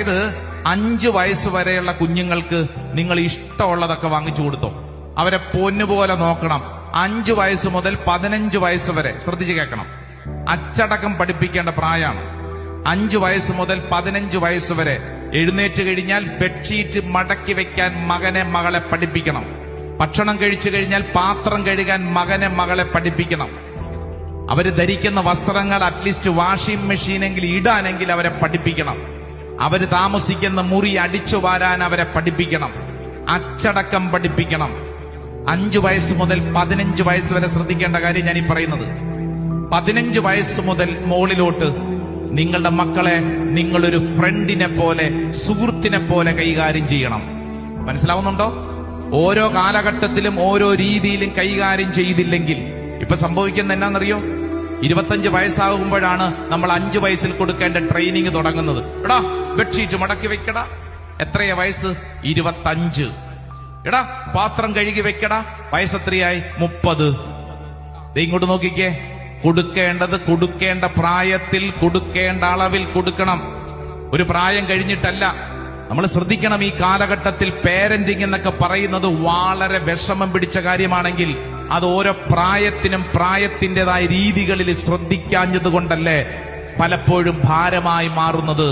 അതായത് 5 വയസ്സ് വരെയുള്ള കുഞ്ഞുങ്ങൾക്ക് നിങ്ങൾ ഇഷ്ടമുള്ളതൊക്കെ വാങ്ങിച്ചു കൊടുത്തോ. അവരെ പൊന്നുപോലെ നോക്കണം. 5 വയസ്സ് മുതൽ 15 വയസ്സ് വരെ ശ്രദ്ധിച്ചു കേൾക്കണം. അച്ചടക്കം പഠിപ്പിക്കേണ്ട പ്രായമാണ്. 5 വയസ്സ് മുതൽ 15 വയസ്സ് വരെ എഴുന്നേറ്റ് കഴിഞ്ഞാൽ ബെഡ്ഷീറ്റ് മടക്കി വെക്കാൻ മകനെ മകളെ പഠിപ്പിക്കണം. ഭക്ഷണം കഴിച്ചു കഴിഞ്ഞാൽ പാത്രം കഴുകാൻ മകനെ മകളെ പഠിപ്പിക്കണം. അവര് ധരിക്കുന്ന വസ്ത്രങ്ങൾ അറ്റ്ലീസ്റ്റ് വാഷിംഗ് മെഷീനെങ്കിൽ ഇടാനെങ്കിൽ അവരെ പഠിപ്പിക്കണം. അവര് താമസിക്കുന്ന മുറി അടിച്ചു വാരാൻ അവരെ പഠിപ്പിക്കണം. അച്ചടക്കം പഠിപ്പിക്കണം. 5 വയസ്സ് മുതൽ 15 വയസ്സ് വരെ ശ്രദ്ധിക്കേണ്ട കാര്യം ഞാൻ ഈ പറയുന്നത്. 15 വയസ്സ് മുതൽ മുകളിലോട്ട് നിങ്ങളുടെ മക്കളെ നിങ്ങളൊരു ഫ്രണ്ടിനെ പോലെ, സുഹൃത്തിനെ പോലെ കൈകാര്യം ചെയ്യണം. മനസ്സിലാവുന്നുണ്ടോ? ഓരോ കാലഘട്ടത്തിലും ഓരോ രീതിയിലും കൈകാര്യം ചെയ്തില്ലെങ്കിൽ ഇപ്പൊ സംഭവിക്കുന്ന എന്നാന്നറിയോ? 25 വയസ്സാകുമ്പോഴാണ് നമ്മൾ 5 വയസ്സിൽ കൊടുക്കേണ്ട ട്രെയിനിങ് തുടങ്ങുന്നത്. എടാ ബെഡ്ഷീറ്റ് മടക്കി വെക്കടാ. എത്രയാ വയസ്സ്? 25. എടാ പാത്രം കഴുകി വെക്കടാ. വയസ്സെത്രയായി? 30. ഇങ്ങോട്ട് നോക്കിക്കേ. കൊടുക്കേണ്ടത് കൊടുക്കേണ്ട പ്രായത്തിൽ, കൊടുക്കേണ്ട അളവിൽ കൊടുക്കണം. ഒരു പ്രായം കഴിഞ്ഞിട്ടല്ല. നമ്മൾ ശ്രദ്ധിക്കണം. ഈ കാലഘട്ടത്തിൽ പേരന്റിങ് എന്നൊക്കെ പറയുന്നത് വളരെ വിഷമം പിടിച്ച കാര്യമാണെങ്കിൽ അത് ഓരോ പ്രായത്തിനും പ്രായത്തിൻ്റെതായ രീതികളിൽ ശ്രദ്ധിക്കാഞ്ഞത് കൊണ്ടല്ലേ പലപ്പോഴും ഭാരമായി മാറുന്നത്.